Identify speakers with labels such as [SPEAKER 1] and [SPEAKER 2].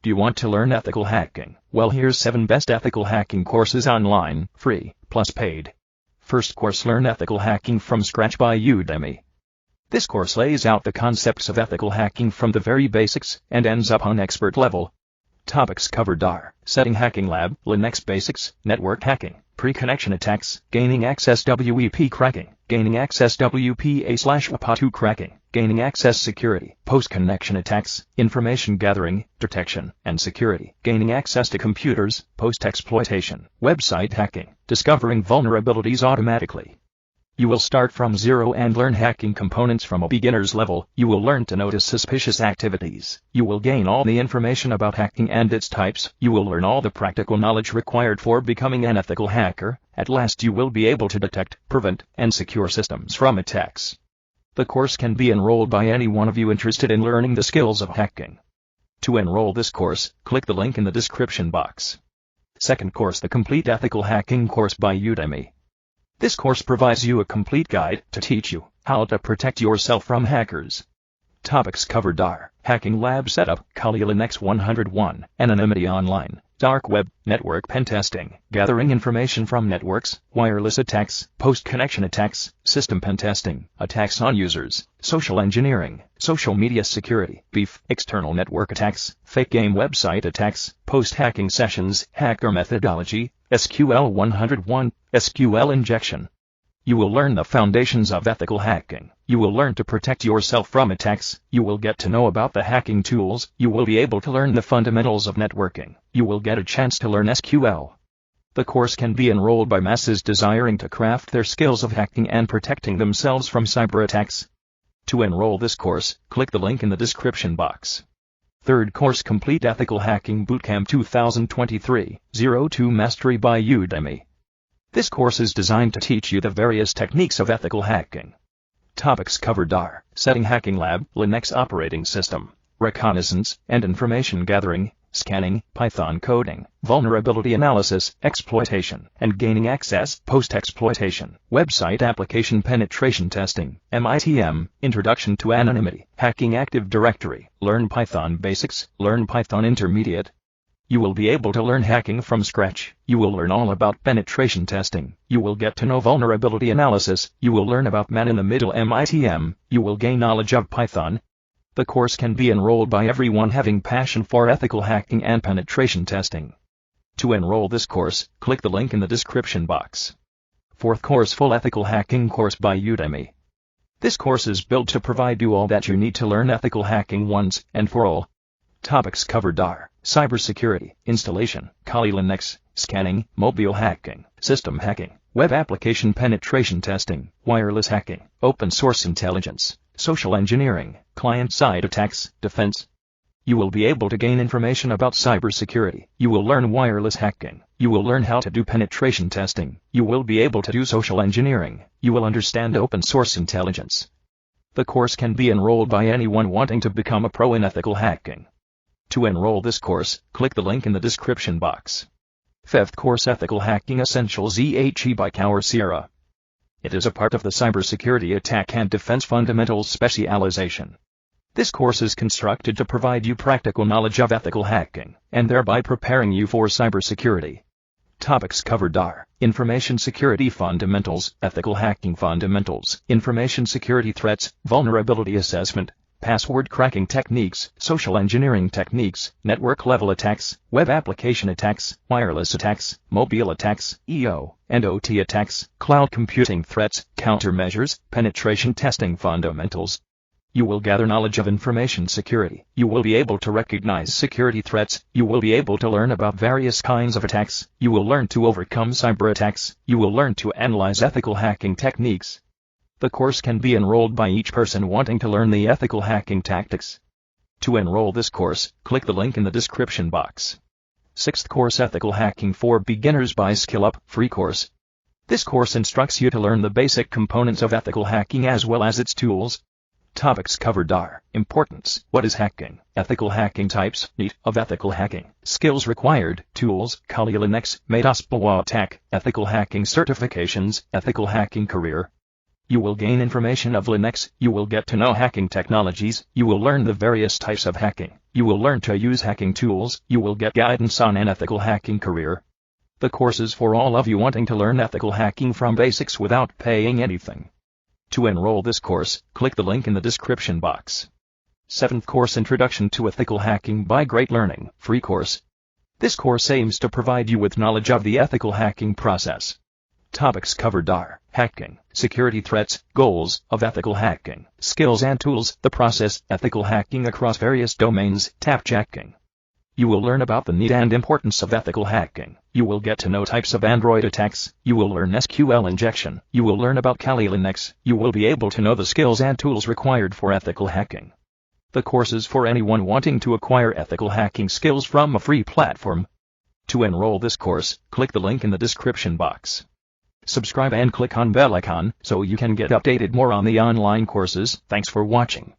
[SPEAKER 1] You want to learn ethical hacking? Well, here's 7 best ethical hacking courses online, free, plus paid. First course, Learn Ethical Hacking from Scratch by Udemy. This course lays out the concepts of ethical hacking from the very basics and ends up on expert level. Topics covered are Setting Hacking Lab, Linux Basics, Network Hacking, Pre-Connection Attacks, Gaining Access WEP Cracking, Gaining Access WPA/WPA2 Cracking, Gaining Access Security, Post-Connection Attacks, Information Gathering, Detection, and Security, Gaining Access to Computers, Post-Exploitation, Website Hacking, Discovering Vulnerabilities Automatically. You will start from zero and learn hacking components from a beginner's level. You will learn to notice suspicious activities. You will gain all the information about hacking and its types. You will learn all the practical knowledge required for becoming an ethical hacker. At last you will be able to detect, prevent, and secure systems from attacks. The course can be enrolled by any one of you interested in learning the skills of hacking. To enroll this course, click the link in the description box. Second course, the Complete Ethical Hacking Course by Udemy. This course provides you a complete guide to teach you how to protect yourself from hackers. Topics covered are Hacking Lab Setup, Kali Linux 101, Anonymity Online, Dark Web, Network Pen Testing, Gathering Information from Networks, Wireless Attacks, Post-Connection Attacks, System Pen Testing, Attacks on Users, Social Engineering, Social Media Security, Beef, External Network Attacks, Fake Game Website Attacks, Post-Hacking Sessions, Hacker Methodology, SQL 101, SQL Injection. You will learn the foundations of ethical hacking. You will learn to protect yourself from attacks. You will get to know about the hacking tools. You will be able to learn the fundamentals of networking. You will get a chance to learn SQL. The course can be enrolled by masses desiring to craft their skills of hacking and protecting themselves from cyber attacks. To enroll this course, click the link in the description box. Third course, Complete Ethical Hacking Bootcamp 2023-02 Mastery by Udemy. This course is designed to teach you the various techniques of ethical hacking. Topics covered are Setting Hacking Lab, Linux Operating System, Reconnaissance and Information Gathering, Scanning, Python Coding, Vulnerability Analysis, Exploitation, and Gaining Access, Post-Exploitation, Website Application Penetration Testing, MITM, Introduction to Anonymity, Hacking Active Directory, Learn Python Basics, Learn Python Intermediate. You will be able to learn hacking from scratch. You will learn all about penetration testing. You will get to know vulnerability analysis. You will learn about man-in-the-middle MITM. You will gain knowledge of Python. The course can be enrolled by everyone having passion for ethical hacking and penetration testing. To enroll this course, click the link in the description box. Fourth course, Full Ethical Hacking Course by Udemy. This course is built to provide you all that you need to learn ethical hacking once and for all. Topics covered are Cybersecurity, Installation, Kali Linux, Scanning, Mobile Hacking, System Hacking, Web Application Penetration Testing, Wireless Hacking, Open Source Intelligence, Social Engineering, Client-Side Attacks, Defense. You will be able to gain information about cybersecurity. You will learn wireless hacking. You will learn how to do penetration testing. You will be able to do social engineering. You will understand open source intelligence. The course can be enrolled by anyone wanting to become a pro in ethical hacking. To enroll this course, click the link in the description box. Fifth course, Ethical Hacking Essentials EHE by Coursera. It is a part of the Cybersecurity Attack and Defense Fundamentals specialization. This course is constructed to provide you practical knowledge of ethical hacking, and thereby preparing you for cybersecurity. Topics covered are Information Security Fundamentals, Ethical Hacking Fundamentals, Information Security Threats, Vulnerability Assessment, Password Cracking Techniques, Social Engineering Techniques, Network-Level Attacks, Web Application Attacks, Wireless Attacks, Mobile Attacks, EO and OT Attacks, Cloud Computing Threats, Countermeasures, Penetration Testing Fundamentals. You will gather knowledge of information security. You will be able to recognize security threats. You will be able to learn about various kinds of attacks. You will learn to overcome cyber attacks. You will learn to analyze ethical hacking techniques. The course can be enrolled by each person wanting to learn the ethical hacking tactics. To enroll this course, click the link in the description box. Sixth course, Ethical Hacking for Beginners by SkillUp, free course. This course instructs you to learn the basic components of ethical hacking as well as its tools. Topics covered are Importance, what is hacking, ethical hacking types, need of ethical hacking, skills required, tools, Kali Linux, Metasploit attack, ethical hacking certifications, ethical hacking career. You will gain information of Linux, you will get to know hacking technologies, you will learn the various types of hacking, you will learn to use hacking tools, you will get guidance on an ethical hacking career. The course is for all of you wanting to learn ethical hacking from basics without paying anything. To enroll this course, click the link in the description box. 7th course, Introduction to Ethical Hacking by Great Learning, free course. This course aims to provide you with knowledge of the ethical hacking process. Topics covered are hacking, security threats, goals of ethical hacking, skills and tools, the process, ethical hacking across various domains, tapjacking. You will learn about the need and importance of ethical hacking. You will get to know types of Android attacks. You will learn SQL injection. You will learn about Kali Linux. You will be able to know the skills and tools required for ethical hacking. The course is for anyone wanting to acquire ethical hacking skills from a free platform. To enroll this course, click the link in the description box. Subscribe and click on bell icon so you can get updated more on the online courses. Thanks for watching.